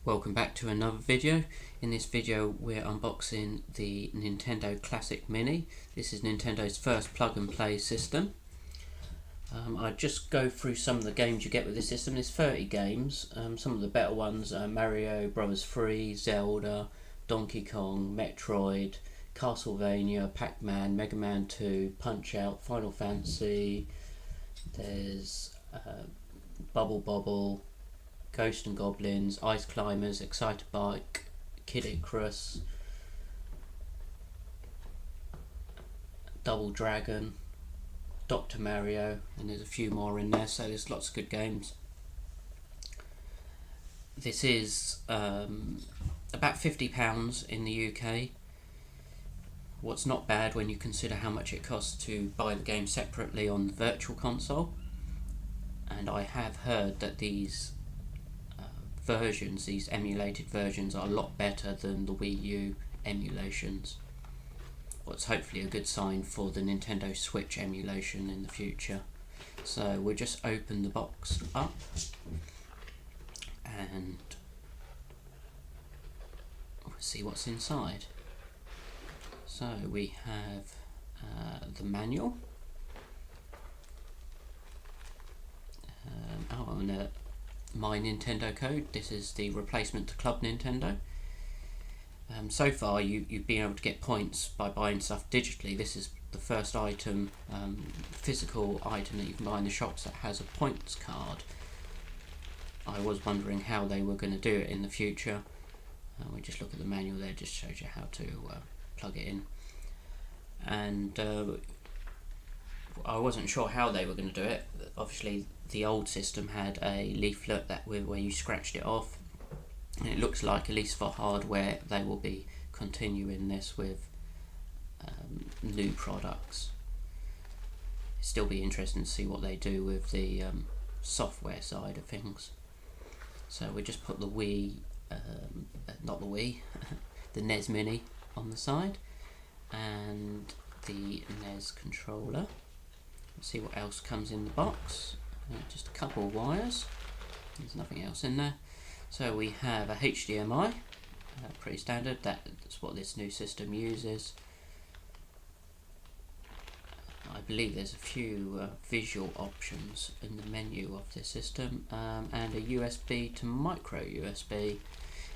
Welcome back to another video. In this video we're unboxing the Nintendo Classic Mini. This is Nintendo's first plug and play system. I'll just go through some of the games you get with this system. There's 30 games. Some of the better ones are Mario Bros. 3, Zelda, Donkey Kong, Metroid, Castlevania, Pac-Man, Mega Man 2, Punch-Out, Final Fantasy. There's Bubble Bobble, Ghost and Goblins, Ice Climbers, Exciter Bike, Kid Icarus, Double Dragon, Dr. Mario, and there's a few more in there, so there's lots of good games. This is about £50 in the UK. What's not bad when you consider how much it costs to buy the game separately on the Virtual Console. And I have heard that these these emulated versions, are a lot better than the Wii U emulations. What's hopefully a good sign for the Nintendo Switch emulation in the future. So we'll just open the box up and we'll see what's inside. So we have the manual. And My Nintendo code. This is the replacement to Club Nintendo. So far you've been able to get points by buying stuff digitally. This is the first item, physical item that you can buy in the shops that has a points card. I was wondering how they were going to do it in the future. We just look at the manual there, just shows you how to plug it in. And I wasn't sure how they were going to do it. Obviously the old system had a leaflet where you scratched it off, and it looks like, at least for hardware, they will be continuing this with new products. It'll still be interesting to see what they do with the software side of things. So we just put the not the Wii, the NES Mini on the side, and the NES controller. Let's see what else comes in the box. Just a couple of wires. There's nothing else in there. So we have a HDMI, pretty standard. That's what this new system uses. I believe there's a few visual options in the menu of this system, and a USB to micro USB.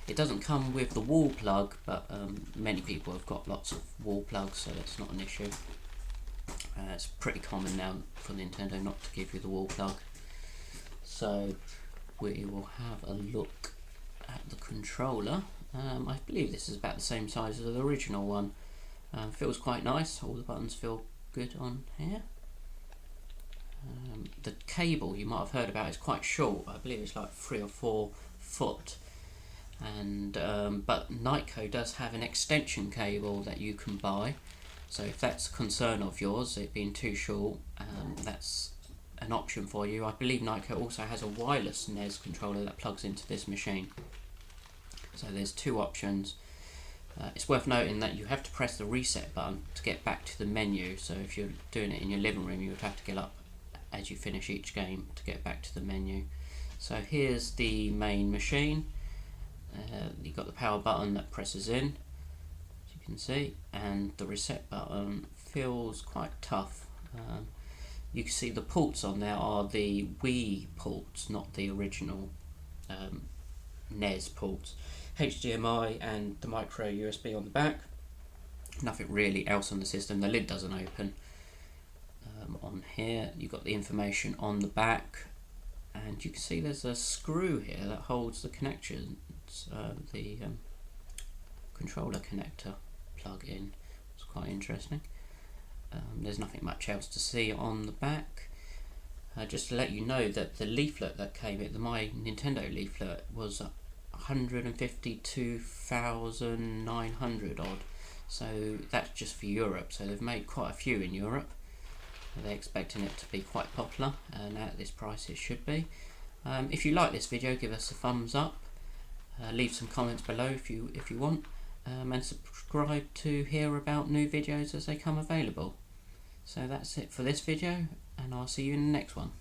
It doesn't come with the wall plug, but many people have got lots of wall plugs, so that's not an issue. It's pretty common now for Nintendo not to give you the wall plug. So we will have a look at the controller. I believe this is about the same size as the original one. Feels quite nice. All the buttons feel good on here. The cable you might have heard about is quite short. I believe it's like 3 or 4 foot. And but Nyko does have an extension cable that you can buy. So if that's a concern of yours, it being too short, that's an option for you. I believe Nyko also has a wireless NES controller that plugs into this machine. So there's two options. It's worth noting that you have to press the reset button to get back to the menu. So if you're doing it in your living room, you would have to get up as you finish each game to get back to the menu. So here's the main machine. You've got the power button that presses in, can see, and the reset button feels quite tough. You can see the ports on there are the Wii ports, not the original NES ports. HDMI and the micro USB on the back. Nothing really else on the system. The lid doesn't open. On here you've got the information on the back, and you can see there's a screw here that holds the connections, the controller connector plug in. It's quite interesting. There's nothing much else to see on the back. Just to let you know that the leaflet that came with the My Nintendo leaflet was 152,900 odd. So that's just for Europe. So they've made quite a few in Europe. They're expecting it to be quite popular, and at this price it should be. If you like this video, give us a thumbs up. Leave some comments below if you want. And subscribe to hear about new videos as they come available. So that's it for this video, and I'll see you in the next one.